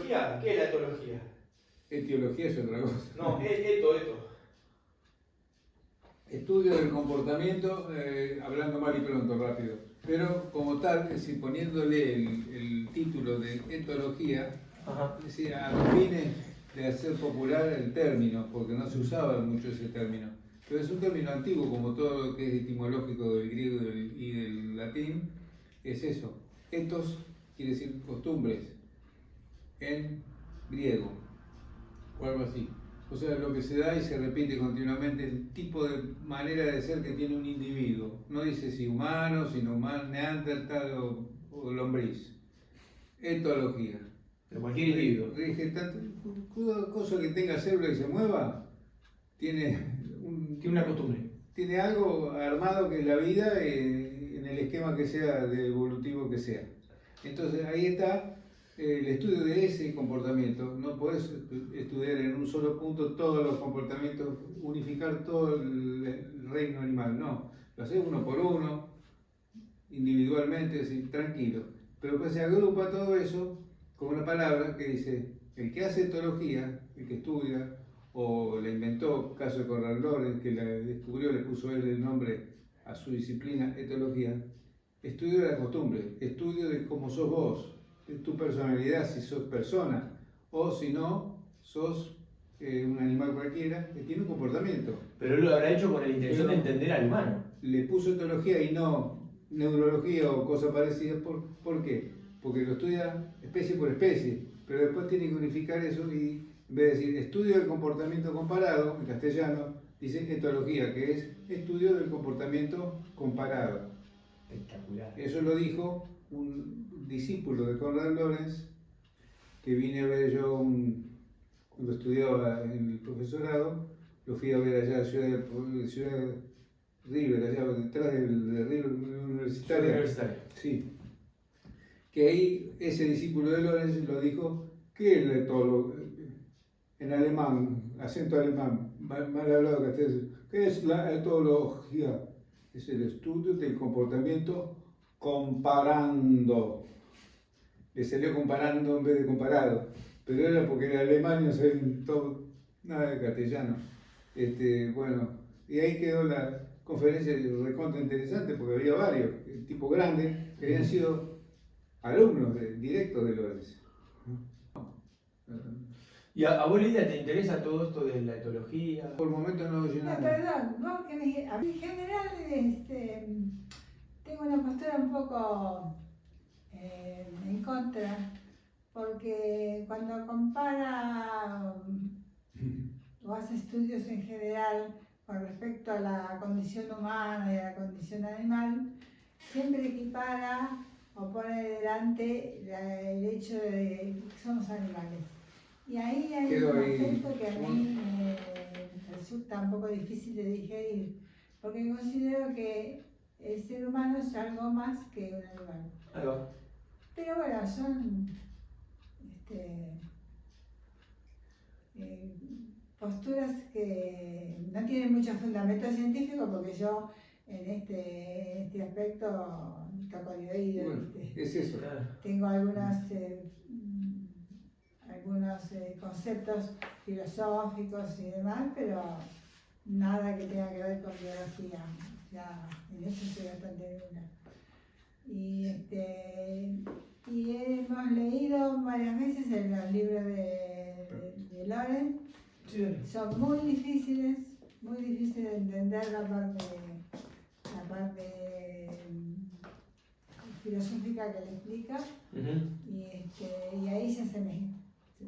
etología, ¿qué es la etología? Etiología es otra cosa. No, eto. Estudio del comportamiento, hablando mal y pronto, rápido. Pero como tal, es decir, poniéndole el título de etología, es decir, a los fines de hacer popular el término, porque no se usaba mucho ese término. Pero es un término antiguo, como todo lo que es etimológico del griego y del latín, es eso. Ethos quiere decir costumbres, en griego, o algo así. O sea, lo que se da y se repite continuamente, el tipo de manera de ser que tiene un individuo. No dice si humano, si no humano, neandertal o lombriz. Etología. De cualquier individuo. Rige tanto, toda cosa que tenga célula y se mueva, tiene una costumbre. Tiene algo armado que es la vida en el esquema que sea, de evolutivo que sea. Entonces ahí está el estudio de ese comportamiento. No podés estudiar en un solo punto todos los comportamientos, unificar todo el reino animal, no. Lo haces uno por uno, individualmente, así, tranquilo. Pero pues se agrupa todo eso con una palabra que dice, el que hace etología, el que estudia, o la inventó, caso de Conrad Lorenz, que la descubrió, le puso él el nombre a su disciplina, etología, estudio de la costumbre, estudio de cómo sos vos, de tu personalidad, si sos persona, o si no, sos un animal cualquiera que tiene un comportamiento. Pero él lo habrá hecho con la intención de entender al humano. Le puso etología y no neurología o cosa parecida. ¿Por qué? Porque lo estudia especie por especie, pero después tiene que unificar eso y en vez de decir estudio del comportamiento comparado, en castellano, dice etología, que es estudio del comportamiento comparado. Espectacular. Eso lo dijo un discípulo de Conrad Lorenz, que vine a ver yo cuando estudiaba en el profesorado, lo fui a ver allá en Ciudad River, allá detrás de River Universitaria. Sí. Que ahí ese discípulo de Lorenz lo dijo, ¿qué es el etólogo? En alemán, acento alemán, mal hablado castellano. ¿Qué es la etología? Es el estudio del comportamiento comparando. Le salió comparando en vez de comparado, pero era porque era alemán y no sabía nada de castellano. Bueno, y ahí quedó la conferencia recontra interesante porque había varios, tipo grandes, que habían sido alumnos directos de Lorenz. ¿Y a vos, Lidia, te interesa todo esto de la etología? Por el momento no oye nada. Perdón, vos que en general tengo una postura un poco en contra, porque cuando compara o hace estudios en general con respecto a la condición humana y a la condición animal, siempre equipara o pone delante el hecho de que somos animales. Y ahí hay un aspecto que a mí me resulta un poco difícil de digerir, porque considero que el ser humano es algo más que un animal. Ahí va. Pero bueno, son posturas que no tienen mucho fundamento científico, porque yo en este aspecto toco de oído. Bueno, es eso. Tengo algunos conceptos filosóficos y demás, pero nada que tenga que ver con biología. Ya, en eso soy bastante nula. Y hemos leído varias veces en los libros de Lorenz. Sí. Son muy difíciles de entender la parte filosófica que le explica. Y ahí ya se me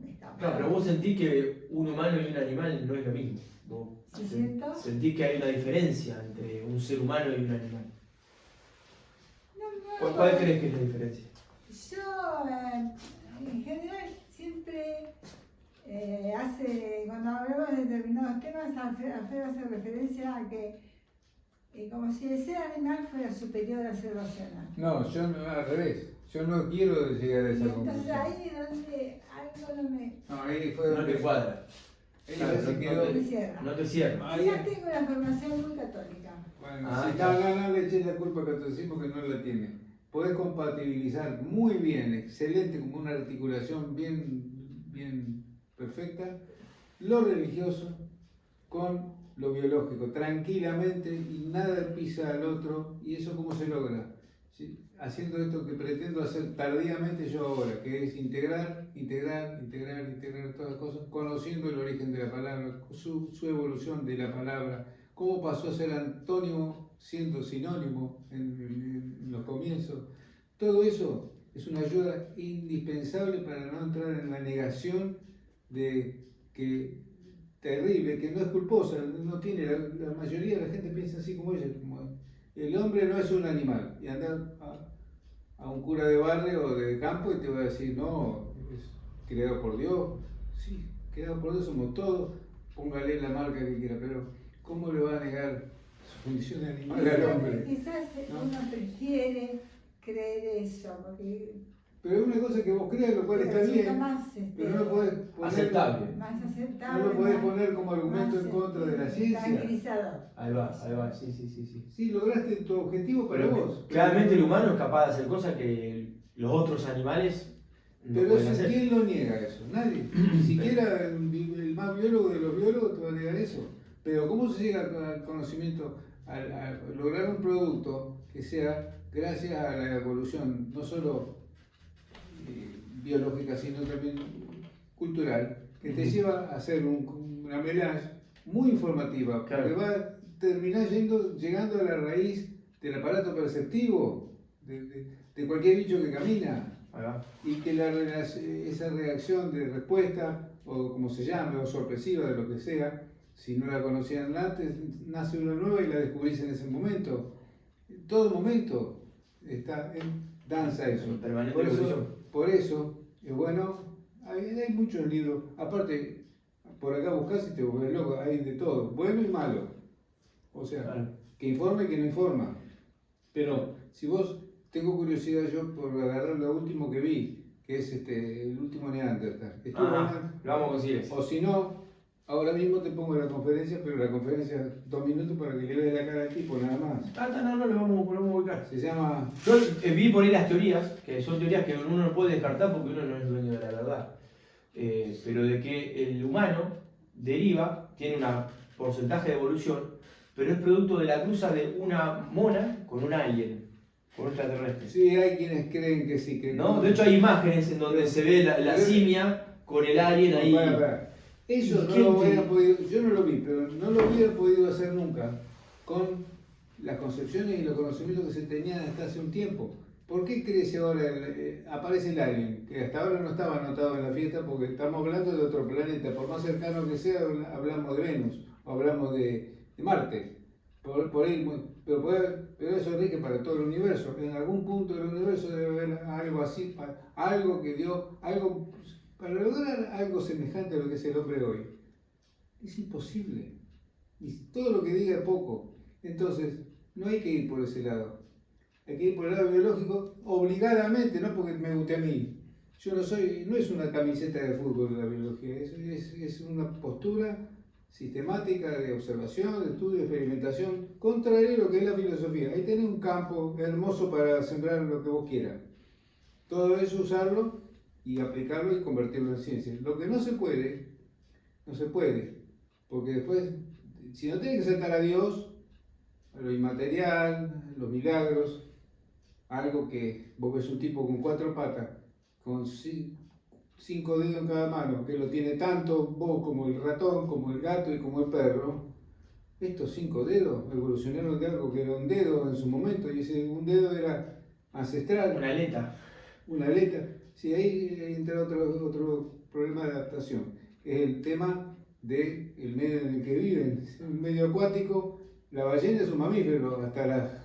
escapa. Claro, pero vos sentís que un humano y un animal no es lo mismo. Vos sentís que hay una diferencia entre un ser humano y un animal. ¿Cuál crees que es la diferencia? Yo, en general, siempre cuando hablamos de determinados temas, Alfredo hace referencia a que como si el ser animal fuera superior al ser racional. No, yo no, al revés. Yo no quiero llegar a esa conclusión. Entonces ahí es donde algo no me... No, ahí fue No te cuadra. No te cierra. Quizás tengo una formación muy católica. Bueno, no le eches la culpa al catolicismo que no la tiene. Podés compatibilizar muy bien, excelente, como una articulación bien bien perfecta, lo religioso con lo biológico, tranquilamente, y nada pisa al otro. ¿Y eso cómo se logra? ¿Sí? Haciendo esto que pretendo hacer tardíamente yo ahora, que es integrar todas las cosas, conociendo el origen de la palabra, su evolución de la palabra, cómo pasó a ser antónimo siendo sinónimo en los comienzos. Todo eso es una ayuda indispensable para no entrar en la negación de que terrible, que no es culposa, no tiene, la mayoría de la gente piensa así como ella, como el hombre no es un animal, y andar a un cura de barrio o de campo y te va a decir, no, es creado por Dios. Sí, creado por Dios somos todos, póngale la marca que quiera, pero ¿cómo le va a negar su condición de animal al hombre? Quizás ¿no? uno prefiere creer eso, porque Pero es una cosa que vos creas, lo cual está bien, más, pero no lo podés poner, Aceptable. más aceptable, no lo podés más- poner como argumento más, en contra de la ciencia. tranquilizador. Ahí va, sí, sí, sí, sí. Sí, lograste tu objetivo para Pero vos. claramente el humano es capaz de hacer cosas que los otros animales no Pero pueden eso, hacer. ¿quién lo niega eso? Nadie. Ni siquiera el más biólogo de los biólogos te va a negar eso. Pero ¿cómo se llega al conocimiento, a lograr un producto que sea gracias a la evolución, no solo biológica, sino también cultural, que te lleva a hacer una melange muy informativa, Claro. porque va a terminar llegando a la raíz del aparato perceptivo de cualquier bicho que camina? Ahí va. Y que esa reacción de respuesta, o como se llame, o sorpresiva, de lo que sea, si no la conocían antes, nace una nueva y la descubrís en ese momento. En todo momento está en danza eso. En permanente Por evolución. por eso es bueno, hay muchos libros, aparte, por acá buscás y te volvés loco, hay de todo, bueno y malo. O sea, Claro. que informa y que no informa. Pero si vos, tengo curiosidad yo por agarrar lo último que vi, que es el último Neandertal. Estuvo Ajá, lo vamos a conseguir eso. o si no, ahora mismo te pongo la conferencia, pero la conferencia 2 minutos para que le veas la cara al tipo, nada más. No, lo vamos a ubicar. Se llama... Yo vi por ahí las teorías, que son teorías que uno no puede descartar porque uno no es dueño de la verdad. Pero de que el humano deriva, tiene un porcentaje de evolución, pero es producto de la cruza de una mona con un alien, con un extraterrestre. Sí, hay quienes creen que sí. Que ¿No? De hecho hay imágenes en donde se ve la simia con el alien ahí. Para. Eso no ¿Quién lo te- hubiera podido, yo no lo vi, pero no lo hubiera podido hacer nunca con las concepciones y los conocimientos que se tenían hasta hace un tiempo. ¿Por qué crees ahora aparece el alien? Que hasta ahora no estaba anotado en la fiesta porque estamos hablando de otro planeta. Por más cercano que sea, hablamos de Venus o hablamos de Marte. Por ahí, pero eso rige para todo el universo. En algún punto del universo debe haber algo así, algo que dio, algo para lograr algo semejante a lo que es el hombre hoy. Es imposible. Y todo lo que diga es poco. Entonces, no hay que ir por ese lado. Hay que ir por el lado biológico obligadamente, no porque me guste a mí. Yo no es una camiseta de fútbol la biología, es una postura sistemática de observación, de estudio, de experimentación, contrario a lo que es la filosofía. Ahí tenés un campo hermoso para sembrar lo que vos quieras. Todo eso usarlo y aplicarlo y convertirlo en ciencia. Lo que no se puede, porque después, si no tenés que saltar a Dios, a lo inmaterial, los milagros, algo que vos ves un tipo con 4 patas, con 5 dedos en cada mano, que lo tiene tanto vos como el ratón, como el gato y como el perro. Estos 5 dedos evolucionaron de algo que era un dedo en su momento, y ese un dedo era ancestral. Una aleta. Una aleta. Sí, ahí entra otro problema de adaptación, que es el tema del medio en el que viven. Es un medio acuático, la ballena es un mamífero, hasta la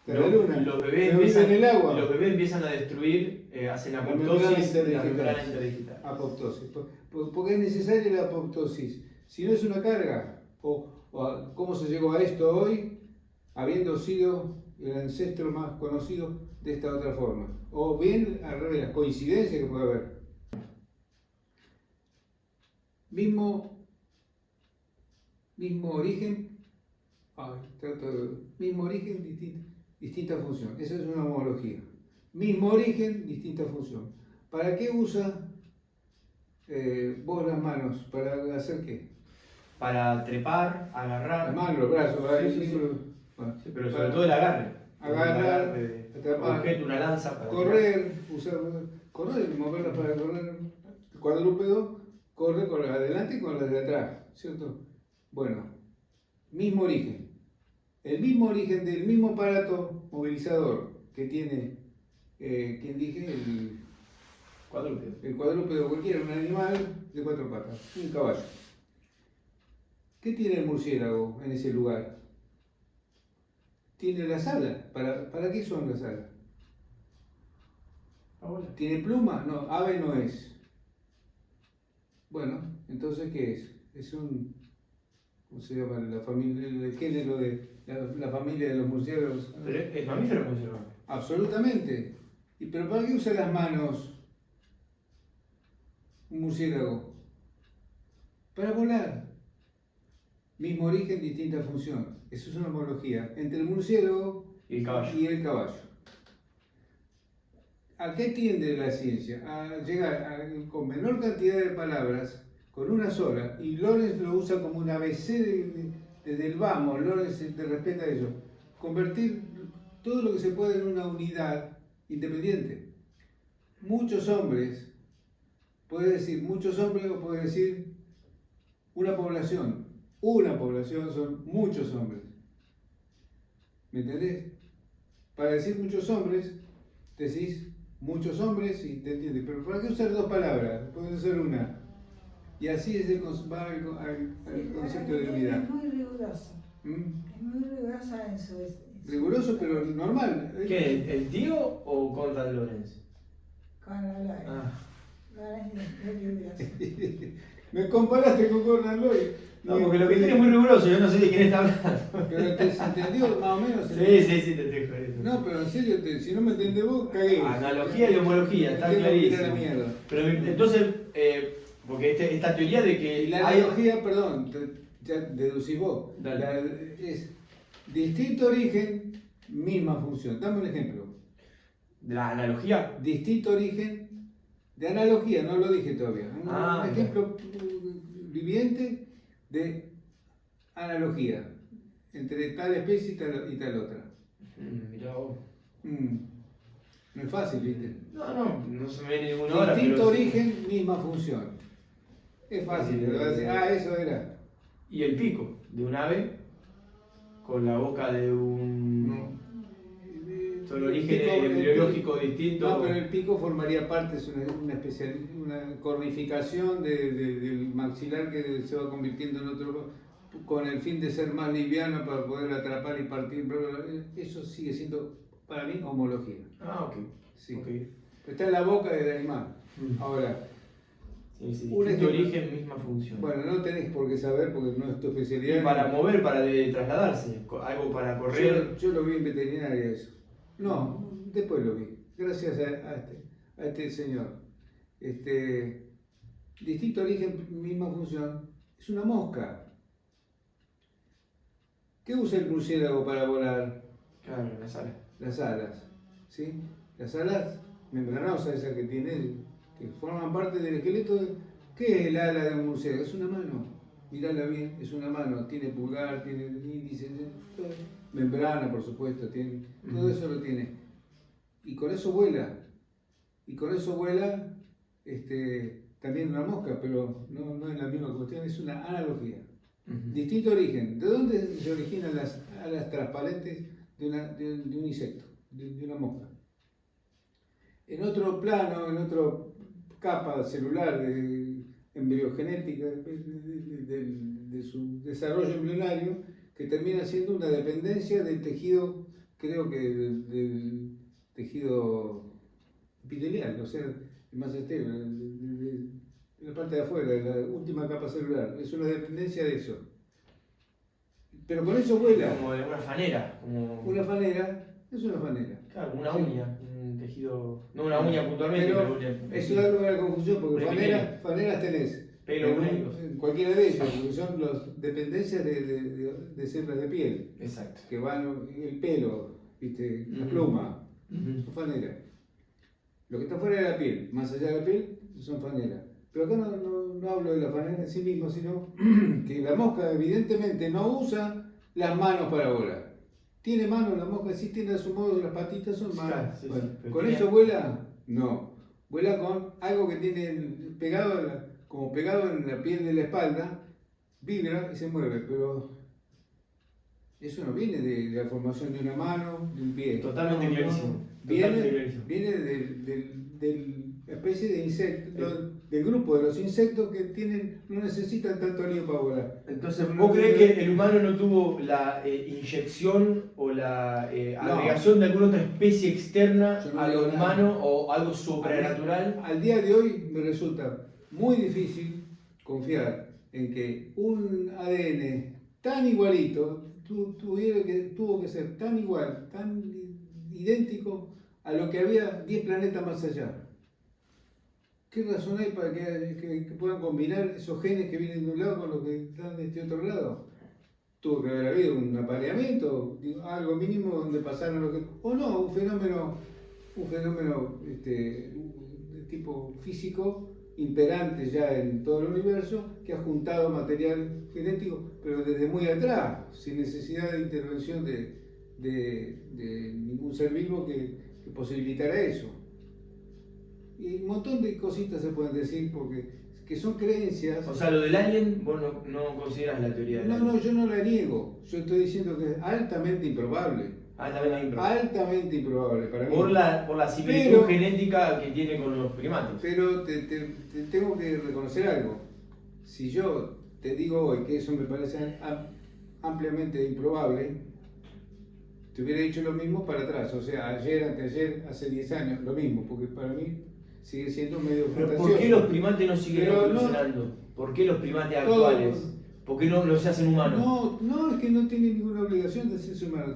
luna. Los bebés, pero vive en el agua. los bebés empiezan a destruir, hacen La apoptosis, membrana la membrana interdigital. Apoptosis. Porque es necesaria la apoptosis. Si no es una carga, cómo se llegó a esto hoy, habiendo sido el ancestro más conocido de esta otra forma. O bien al revés, las coincidencias que puede haber. Mismo origen, mismo origen, distinta función. Esa es una homología. Mismo origen, distinta función. ¿Para qué usa Vos las manos, ¿para hacer qué? Para trepar, Las agarrar. manos, los brazos, Sí, ahí, sí, sí. bueno, Sí, pero sobre para todo el agarre. agarrar, de atrapar, objeto, una lanza para correr, correr, moverlas para correr. El cuadrúpedo corre con las de adelante y con las de atrás, ¿cierto? Bueno, mismo origen. El mismo origen del mismo aparato movilizador que tiene, quien dije, cuadrúpedo. el cuadrúpedo cualquiera, un animal de 4 patas, un caballo. ¿Qué tiene el murciélago en ese lugar? Tiene las alas. ¿Para qué son las alas? ¿Tiene pluma? No, ave no es. Bueno, entonces, ¿qué es? Es un, ¿cómo se llama? La familia, el género de la familia de los murciélagos. Pero es mamífero murciélago. Absolutamente. ¿Pero para qué usa las manos un murciélago? Para volar. Mismo origen, distinta función. Eso es una homología entre el murciélago Y el caballo. y el caballo. ¿A qué tiende la ciencia? A llegar con menor cantidad de palabras, con una sola, y Lorenz lo usa como un ABC desde el vamos, Lorenz te respeta eso, convertir todo lo que se puede en una unidad independiente. Muchos hombres, puede decir muchos hombres o puede decir una población son muchos hombres. ¿Me entendés? Para decir muchos hombres, decís muchos hombres y te entiendes. Pero ¿para qué usar 2 palabras? Puede ser una. Y así es va al concepto de unidad. Es muy riguroso. ¿Mm? Es muy rigurosa en su. Riguroso, pero normal. ¿Qué? ¿El tío o Conrad Lorenz? Con la Lorenz. Ah. Lorenz es riguroso. Me comparaste con Conrad Lloyd. No, porque lo que tiene es muy riguroso, yo no sé de quién está hablando. Pero se entendió más o menos. Sí, te estoy jodiendo. No, pero en serio, si no me entendés vos, cagué. Analogía y homología, está Tengo que ir a clarísimo. la mierda. Pero entonces, porque esta teoría de que Y la hay... analogía, perdón, ya deducís vos. Dale. Es distinto origen, misma función. Dame un ejemplo. La analogía. Distinto origen de analogía, no lo dije todavía. Un ejemplo viviente de analogía entre tal especie y tal otra. Mirá vos. No es fácil, ¿viste? No se me viene ninguna hora. Distinto pero sí. origen, misma función. Es fácil, ¿verdad? Eso era. Y el pico de un ave con la boca de un... No. Son orígenes embriológicos distintos. No, pero el pico formaría parte, es una cornificación del maxilar que se va convirtiendo en otro, con el fin de ser más liviano para poder atrapar y partir. Bla, bla, bla. Eso sigue siendo, para mí, homología. Ok. Sí. Okay. Está en la boca del animal. Sí, Ahora, un ejemplo. origen, misma función. Bueno, no tenés por qué saber porque no es tu especialidad. Y para mover, para trasladarse, algo para correr. Yo lo vi en veterinaria eso. No, después lo vi. Gracias a este señor. Distinto origen, misma función. Es una mosca. ¿Qué usa el murciélago para volar? Claro, en la sala. Las alas. ¿Sí? Las alas membranosas esas que tiene, que forman parte del esqueleto. ¿Qué es el ala de un murciélago? Es una mano. Mirala bien, es una mano. Tiene pulgar, tiene índice, membrana, por supuesto, todo eso lo tiene. Y con eso vuela. Y con eso vuela también una mosca, pero no es la misma cuestión, es una analogía. Distinto origen. ¿De dónde se originan las alas transparentes de un insecto, de una mosca? En otro plano, en otra capa celular embriogenética de su desarrollo embrionario, que termina siendo una dependencia del tejido, creo que del tejido epitelial, o sea, el más externo, de la parte de afuera, de la última capa celular. Es una dependencia de eso. Pero con eso vuela. Como de una fanera. Una fanera, es una fanera. Claro, una uña, un tejido. No una uña puntualmente, pero una. Eso es algo de la confusión, porque faneras tenés. Pero en cualquiera de ellos, porque son las dependencias de células de piel. Exacto. Que van el pelo, ¿viste? La pluma, son faneras. Lo que está fuera de la piel, más allá de la piel, son faneras. Pero acá no hablo de la faena en sí mismo, sino que la mosca evidentemente no usa las manos para volar. ¿Tiene manos la mosca? Sí, tiene a su modo, las patitas son manos. Claro, sí, Bueno, sí, ¿con tiene- eso vuela? No. Vuela con algo que tiene pegado, como pegado en la piel de la espalda, vibra y se mueve, pero eso no viene de la formación de una mano, de un pie. Totalmente No, clarísimo. Viene, Totalmente clarísimo. viene de la especie de insecto, del grupo de los insectos que no necesitan tanto lío para volar. Entonces, No ¿vos crees tiene- que el humano no tuvo la inyección o la No. agregación de alguna otra especie externa Yo no a lo digo nada. humano o algo sobrenatural? Al día de hoy me resulta muy difícil confiar en que un ADN tan igualito tuvo que ser tan igual, tan idéntico a lo que había 10 planetas más allá. ¿Qué razón hay para que puedan combinar esos genes que vienen de un lado con los que están de este otro lado? Tuvo que haber habido un apareamiento, algo mínimo donde pasaron lo que... O no, un fenómeno de tipo físico imperante ya en todo el universo que ha juntado material genético, pero desde muy atrás, sin necesidad de intervención de ningún ser vivo que posibilitara eso. Y un montón de cositas se pueden decir porque que son creencias. O sea, lo del alien, vos no consideras la teoría del alien. No, yo no la niego. Yo estoy diciendo que es altamente improbable. Altamente improbable. Altamente improbable para mí. Por la similitud Pero- genética que tiene con los primates. Pero te tengo que reconocer algo. Si yo te digo hoy que eso me parece ampliamente improbable, te hubiera dicho lo mismo para atrás. O sea, ayer, anteayer, hace 10 años, lo mismo, porque para mí sigue siendo medio Pero fantasioso. ¿por qué los primates no siguen Pero no- evolucionando? ¿Por qué los primates Todo- actuales? ¿Por qué no se hacen humanos? No, es que no tiene ninguna obligación de hacerse humano.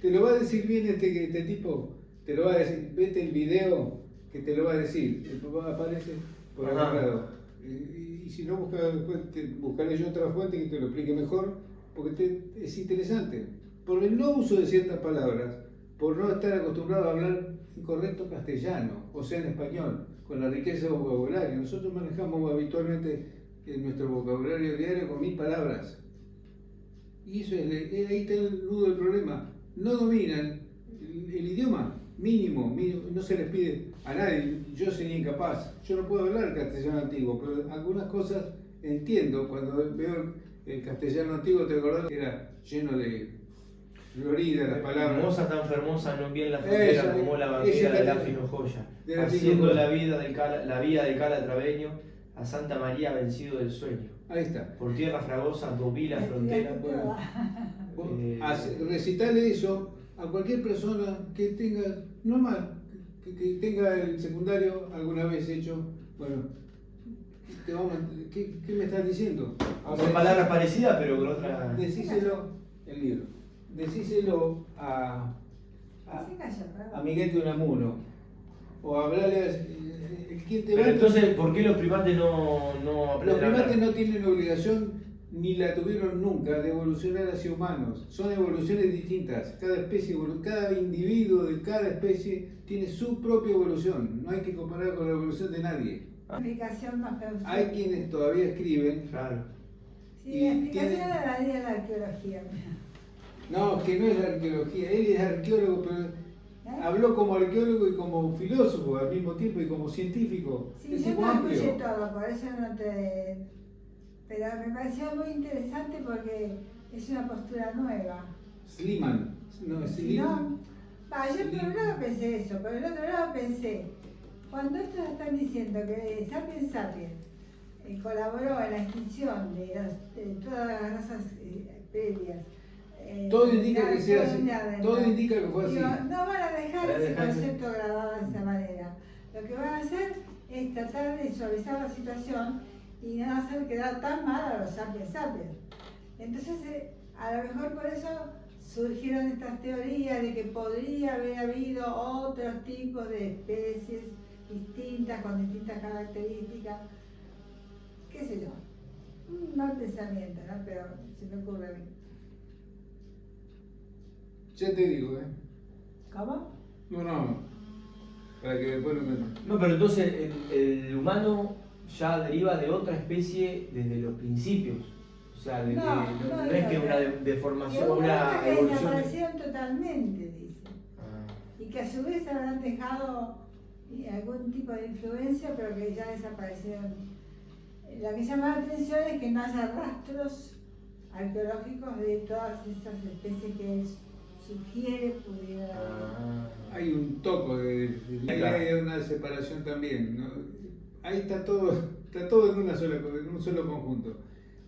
Te lo va a decir bien este tipo, te lo va a decir, vete el video que te lo va a decir, el papá aparece por algún Ajá. lado. Y si no, buscaré yo otra fuente que te lo explique mejor, porque es interesante. Por el no uso de ciertas palabras, por no estar acostumbrado a hablar incorrecto castellano, o sea en español, con la riqueza de vocabulario. Nosotros manejamos habitualmente en nuestro vocabulario diario con 1000 palabras. Y eso ahí está el nudo del problema. No dominan el idioma mínimo, no se les pide a nadie. Yo sería incapaz. Yo no puedo hablar castellano antiguo, pero algunas cosas entiendo. Cuando veo el castellano antiguo, te acordás que era lleno de florida las palabras. Hermosa tan fermosa, no bien la frontera Esa, como la esa bandera de la también. Finojoya. De la Haciendo Finojoya. la vida de Calatraveño a Santa María vencido del sueño. Ahí está. Por tierra fragosa, dobí la frontera. Bueno. Eh, Recitarle eso a cualquier persona que tenga, normal, que tenga el secundario alguna vez hecho. Bueno, ¿qué me estás diciendo? Son palabras parecidas, pero con otra. Decíselo, el libro, decíselo Se calla, a Miguel de Unamuno, o hablarle a quien te Pero va. entonces, ¿por qué los primates no Los aprenden a hablar? primates no tienen obligación, ni la tuvieron nunca, de evolucionar hacia humanos. Son evoluciones distintas. Cada especie, cada individuo de cada especie tiene su propia evolución. No hay que comparar con la evolución de nadie. Explicación más plausible. Hay quienes todavía escriben. Claro. Sí, y la explicación tiene- la daría la arqueología. No, que no es la arqueología. Él es arqueólogo, pero habló como arqueólogo y como filósofo al mismo tiempo y como científico. Sí, es yo tipo no amplio. escuché todo, por eso no te... Pero me pareció muy interesante porque es una postura nueva. Sliman. No, es Si Sliman. no, yo por un lado pensé eso, por el otro lado pensé, cuando estos están diciendo que Sapiens Sapiens colaboró en la extinción de todas las razas previas, Todo indica que sea todo así. Neandertal. Todo indica que fue así. Digo, no van a dejar Van a ese dejar- concepto grabado de esa manera. Lo que van a hacer es tratar de suavizar la situación y no hacer quedar tan mal a los Sapiens Sapiens. Entonces, a lo mejor por eso surgieron estas teorías de que podría haber habido otros tipos de especies distintas, con distintas características, qué sé yo. Un mal pensamiento, ¿no? Pero se me ocurre a mí. Ya te digo, ¿eh? ¿Cómo? No. Para que después no me... No, pero entonces el humano ya deriva de otra especie desde los principios. O sea, de no es que una deformación, una que evolución. desaparecieron totalmente, dice. Ah. Y que a su vez habrán dejado algún tipo de influencia, pero que ya desaparecieron. Lo que llama la atención es que no haya rastros arqueológicos de todas esas especies que él sugiere pudiera haber. Hay un toco ahí hay una separación también, ¿no? Ahí está todo en un solo conjunto.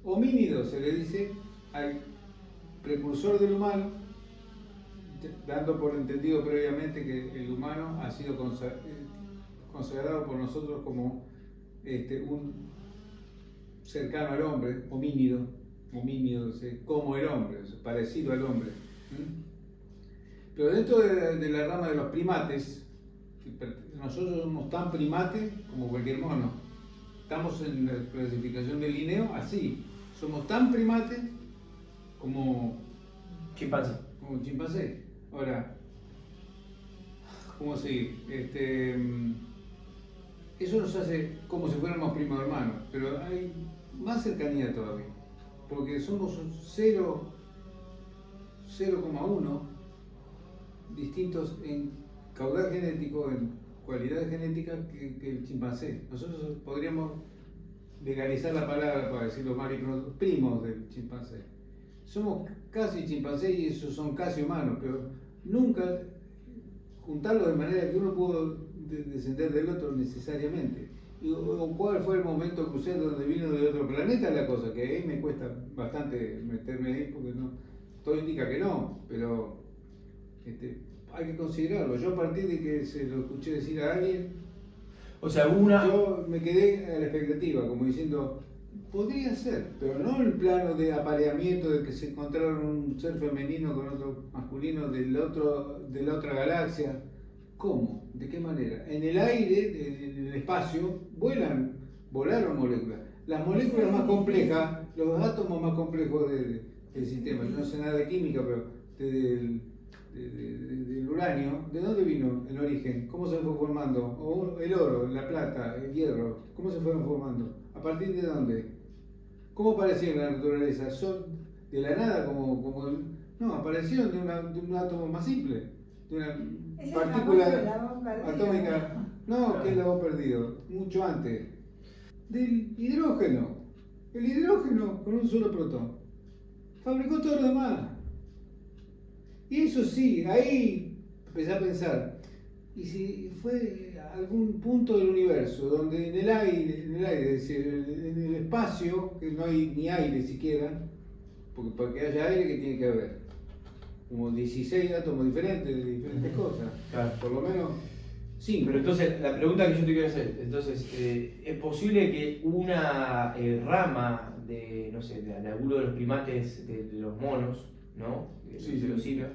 Homínido se le dice al precursor del humano, dando por entendido previamente que el humano ha sido consagrado por nosotros como un cercano al hombre, homínido, como el hombre, parecido al hombre. Pero dentro de la rama de los primates, nosotros somos tan primates como cualquier mono. Estamos en la clasificación de Linneo así. Somos tan primates como chimpancé. Ahora, ¿cómo seguir? Eso nos hace como si fuéramos primos hermanos, pero hay más cercanía todavía, porque somos 0,1 distintos en caudal genético, en cualidades genéticas que el chimpancé. Nosotros podríamos legalizar la palabra para decirlo más, primos del chimpancé. Somos casi chimpancé y esos son casi humanos, pero nunca juntarlos de manera que uno pudo descender del otro necesariamente. O cuál fue el momento crucial donde vino de otro planeta la cosa, que ahí me cuesta bastante meterme ahí porque no, todo indica que no, pero hay que considerarlo. Yo a partir de que se lo escuché decir a alguien, o sea, yo me quedé a la expectativa, como diciendo, podría ser, pero no en el plano de apareamiento, de que se encontraron un ser femenino con otro masculino de la otra galaxia. ¿Cómo? ¿De qué manera? En el aire, en el espacio, volaron moléculas. Las moléculas más complejas, los átomos más complejos del sistema, yo no sé nada de química, pero del uranio, ¿de dónde vino el origen? ¿Cómo se fue formando? O el oro, la plata, el hierro, ¿cómo se fueron formando? ¿A partir de dónde? ¿Cómo aparecieron en la naturaleza? ¿Son de la nada no, aparecieron de un átomo más simple, de una partícula atómica? No, que es la voz perdido, mucho antes. Del hidrógeno. El hidrógeno con un solo protón. Fabricó todo lo demás. Y eso sí, ahí empecé a pensar, y si fue algún punto del universo donde en el aire, es decir, en el espacio, que no hay ni aire siquiera, porque para que haya aire, ¿qué tiene que haber? Como 16 átomos diferentes de diferentes cosas, claro. Por lo menos 5. Pero entonces, la pregunta que yo te quiero hacer, entonces, ¿es posible que una rama de, no sé, de alguno de los primates, de los monos, ¿no? De los simios,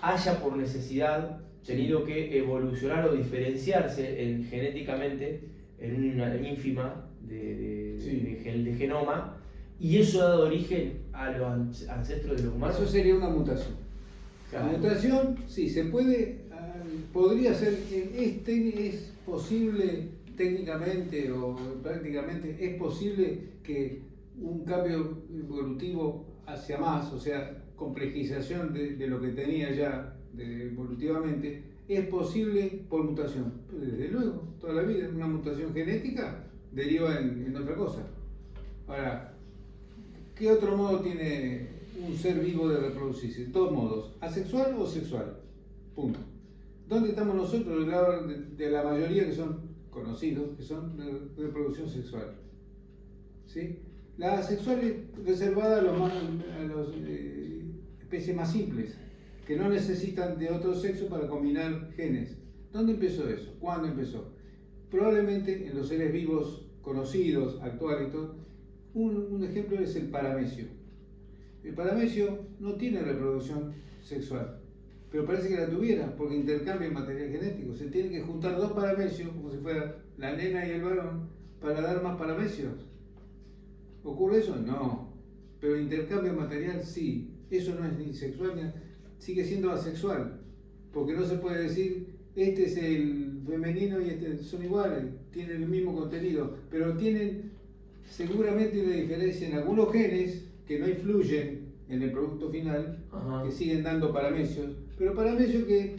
haya por necesidad tenido que evolucionar o diferenciarse genéticamente en una ínfima de genoma, y eso ha dado origen a los ancestros de los humanos? Eso sería una mutación. Claro. La mutación, sí, se puede, podría ser, es posible técnicamente o prácticamente, es posible que un cambio evolutivo hacia más, o sea, complejización de lo que tenía ya evolutivamente, es posible por mutación. Pero desde luego, toda la vida, una mutación genética deriva en otra cosa. Ahora, ¿qué otro modo tiene un ser vivo de reproducirse? Dos modos, asexual o sexual. Punto. ¿Dónde estamos nosotros? Del lado de la mayoría que son conocidos, que son de reproducción sexual. ¿Sí? La asexual es reservada a los especies más simples, que no necesitan de otro sexo para combinar genes. ¿Dónde empezó eso? ¿Cuándo empezó? Probablemente en los seres vivos conocidos, actuales y todo. Un ejemplo es el paramecio. El paramecio no tiene reproducción sexual, pero parece que la tuviera, porque intercambia material genético. Se tienen que juntar dos paramecios, como si fuera la nena y el varón, para dar más paramecios. ¿Ocurre eso? No. Pero intercambio material sí. Eso no es ni sexual, sigue siendo asexual. Porque no se puede decir, este es el femenino y este son iguales, tienen el mismo contenido, pero tienen seguramente una diferencia en algunos genes que no influyen en el producto final, Ajá. que siguen dando paramecios, pero paramecios que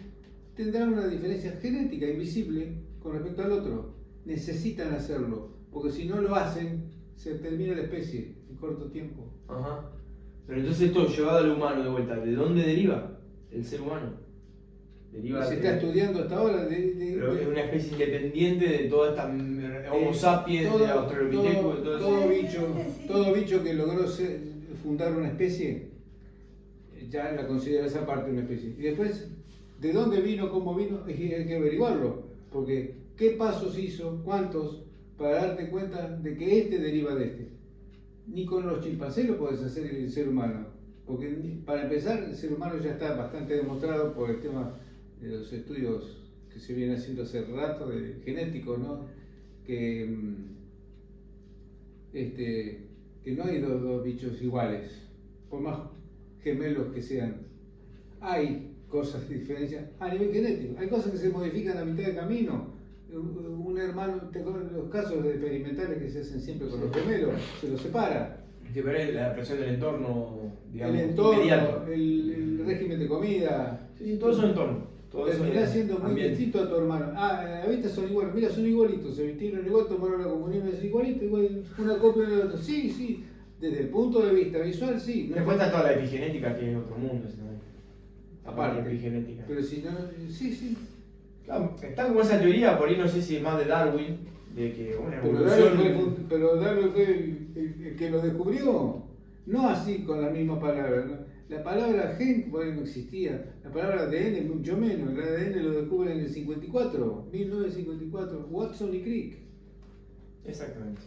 tendrán una diferencia genética invisible con respecto al otro. Necesitan hacerlo, porque si no lo hacen, se termina la especie en corto tiempo. Ajá. Pero entonces esto llevado al humano de vuelta, ¿de dónde deriva el ser humano? Deriva Se está estudiando hasta ahora pero es una especie independiente de toda esta Homo sapiens, de Australopithecus, de todo eso. todo bicho que logró fundar una especie, ya la considera esa parte una especie. Y después, ¿de dónde vino, cómo vino? Hay que averiguarlo, porque ¿qué pasos hizo, cuántos, para darte cuenta de que este deriva de este? Ni con los chimpancés lo podés hacer el ser humano, porque para empezar el ser humano ya está bastante demostrado por el tema de los estudios que se vienen haciendo hace rato, de genéticos, ¿no? Que no hay dos bichos iguales, por más gemelos que sean. Hay cosas de diferencia a nivel genético, hay cosas que se modifican a mitad de camino. Un hermano, ¿te acuerdas de los casos experimentales que se hacen siempre con los gemelos? Se los separa. Que ver la presión del entorno, digamos, El entorno, inmediato. el régimen de comida. Sí, todo eso entorno. Todo eso Terminás siendo muy ambiente. distinto a tu hermano. Ah, a vista son iguales, mira, son igualitos, se vistieron igual, tomaron la comunión, es igualito, igual, una copia de la otra. Sí, sí, desde el punto de vista visual, sí. Después está toda la epigenética que es otro mundo, ¿no? Aparte. La epigenética. Pero si no, sí, sí. Claro, está como esa teoría, por ahí no sé si es más de Darwin, de que una Pero evolución. Darwin fue el que lo descubrió, no así con la misma palabra, ¿no? La palabra gen por ahí no existía, la palabra ADN mucho menos, el ADN lo descubren en el 54, 1954, Watson y Crick. Exactamente.